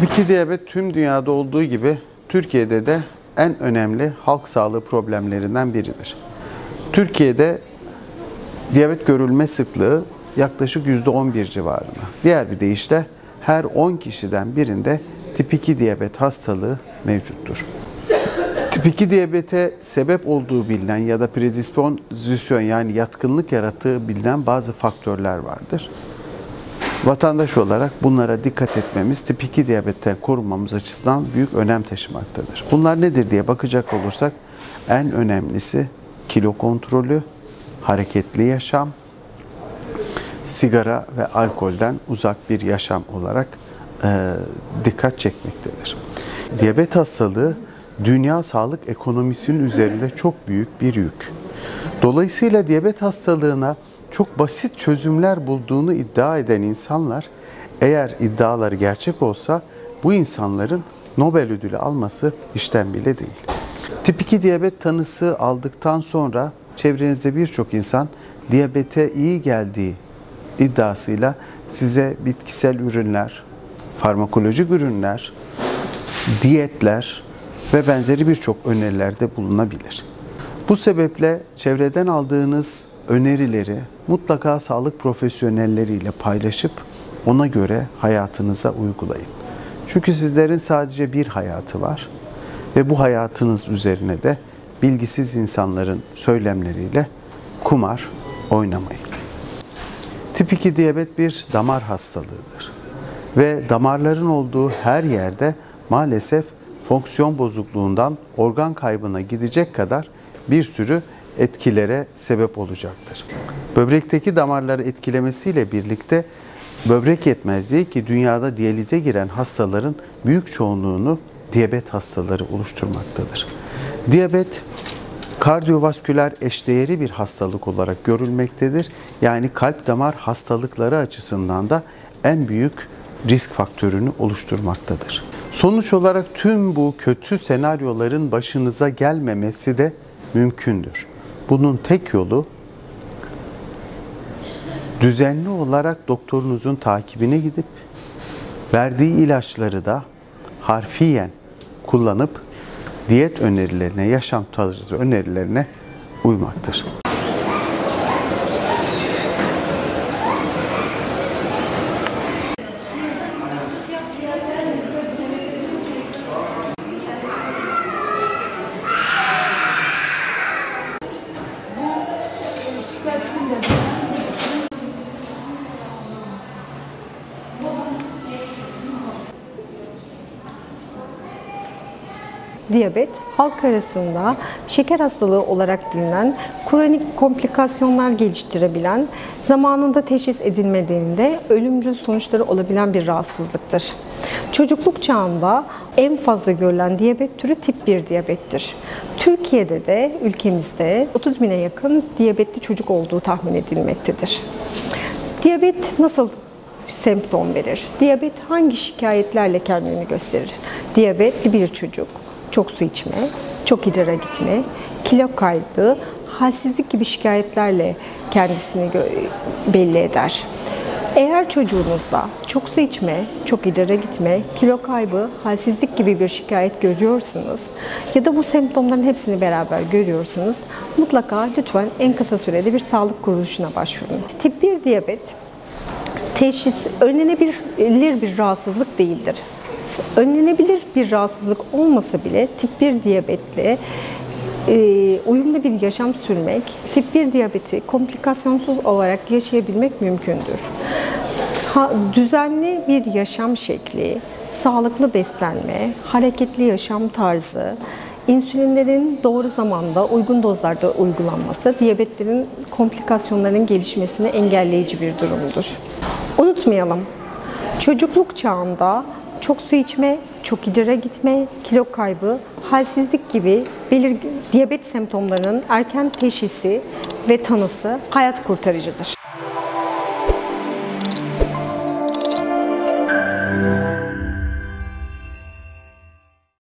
Tip 2 diyabet tüm dünyada olduğu gibi Türkiye'de de en önemli halk sağlığı problemlerinden biridir. Türkiye'de diyabet görülme sıklığı yaklaşık %11 civarında. Diğer bir deyişle her 10 kişiden birinde tip 2 diyabet hastalığı mevcuttur. Tip 2 diyabete sebep olduğu bilinen ya da predispozisyon yani yatkınlık yarattığı bilinen bazı faktörler vardır. Vatandaş olarak bunlara dikkat etmemiz tip 2 diyabetten korunmamız açısından büyük önem taşımaktadır. Bunlar nedir diye bakacak olursak en önemlisi kilo kontrolü, hareketli yaşam, sigara ve alkolden uzak bir yaşam olarak dikkat çekmektedir. Diyabet hastalığı dünya sağlık ekonomisinin üzerinde çok büyük bir yük. Dolayısıyla diyabet hastalığına çok basit çözümler bulduğunu iddia eden insanlar, eğer iddiaları gerçek olsa bu insanların Nobel ödülü alması işten bile değil. Tip 2 diyabet tanısı aldıktan sonra çevrenizde birçok insan diyabete iyi geldiği iddiasıyla size bitkisel ürünler, farmakolojik ürünler, diyetler ve benzeri birçok önerilerde bulunabilir. Bu sebeple çevreden aldığınız önerileri mutlaka sağlık profesyonelleriyle paylaşıp ona göre hayatınıza uygulayın. Çünkü sizlerin sadece bir hayatı var ve bu hayatınız üzerine de bilgisiz insanların söylemleriyle kumar oynamayın. Tip 2 diyabet bir damar hastalığıdır ve damarların olduğu her yerde maalesef fonksiyon bozukluğundan organ kaybına gidecek kadar bir sürü etkilere sebep olacaktır. Böbrekteki damarları etkilemesiyle birlikte böbrek yetmezliği, ki dünyada diyalize giren hastaların büyük çoğunluğunu diyabet hastaları oluşturmaktadır. Diyabet kardiyovasküler eşdeğeri bir hastalık olarak görülmektedir. Yani kalp damar hastalıkları açısından da en büyük risk faktörünü oluşturmaktadır. Sonuç olarak tüm bu kötü senaryoların başınıza gelmemesi de mümkündür. Bunun tek yolu düzenli olarak doktorunuzun takibine gidip verdiği ilaçları da harfiyen kullanıp diyet önerilerine, yaşam tarzı önerilerine uymaktır. Diyabet, halk arasında şeker hastalığı olarak bilinen, kronik komplikasyonlar geliştirebilen, zamanında teşhis edilmediğinde ölümcül sonuçları olabilen bir rahatsızlıktır. Çocukluk çağında en fazla görülen diyabet türü tip 1 diyabettir. Türkiye'de de ülkemizde 30 bine yakın diyabetli çocuk olduğu tahmin edilmektedir. Diyabet nasıl semptom verir? Diyabet hangi şikayetlerle kendini gösterir? Diyabetli bir çocuk çok su içme, çok idrara gitme, kilo kaybı, halsizlik gibi şikayetlerle kendisini belli eder. Eğer çocuğunuzda çok su içme, çok idrara gitme, kilo kaybı, halsizlik gibi bir şikayet görüyorsanız ya da bu semptomların hepsini beraber görüyorsanız mutlaka lütfen en kısa sürede bir sağlık kuruluşuna başvurun. Tip 1 diyabet önlenebilir bir rahatsızlık değildir. Önlenebilir bir rahatsızlık olmasa bile tip 1 diyabetle uyumlu bir yaşam sürmek, tip 1 diyabeti komplikasyonsuz olarak yaşayabilmek mümkündür. Düzenli bir yaşam şekli, sağlıklı beslenme, hareketli yaşam tarzı, insülinlerin doğru zamanda, uygun dozlarda uygulanması, diyabetlerin komplikasyonlarının gelişmesini engelleyici bir durumdur. Unutmayalım, çocukluk çağında çok su içme, çok idrara gitme, kilo kaybı, halsizlik gibi diyabet semptomlarının erken teşhisi ve tanısı hayat kurtarıcıdır.